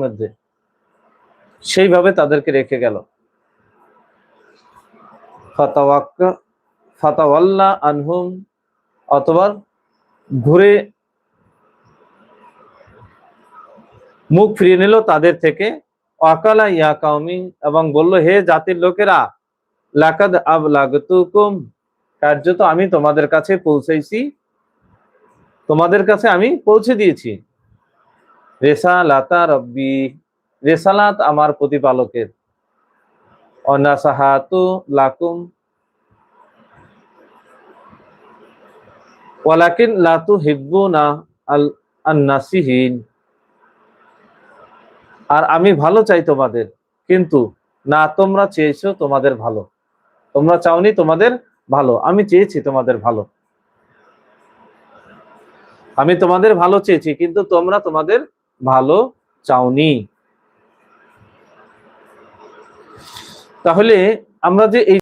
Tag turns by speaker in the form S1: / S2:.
S1: মধ্যে সেইভাবে তাদেরকে রেখে গেল। ফাতাওয়াল্লা আনহুম, অথবা ঘুরে মুখ ফিরিয়ে নিল তাদের থেকে। ওয়াকালা ইয়া কাউমি, এবং বলল, হে জাতির লোকেরা, লাকাদ আবলাগতুকুম, কার্যত আমি তোমাদের কাছে পৌঁছেছি, তোমাদের কাছে আমি পৌঁছে দিয়েছি রিসালাতা রব্বি, রিসালাত আমার প্রতিপালকের, অনাসাহাতু লাকুম ওয়ালাকিন লা তুহিব্বুনা আন-নাসিহিন, আর আমি ভালো চাই তোমাদের, কিন্তু না তোমরা চেয়েছো তোমাদের ভালো, তোমরা চাওনি তোমাদের ভালো, আমি চেয়েছি তোমাদের ভালো, আমি তোমাদের ভালো চেয়েছি, কিন্তু তোমরা তোমাদের ভালো চাওনি। তাহলে আমরা যে এই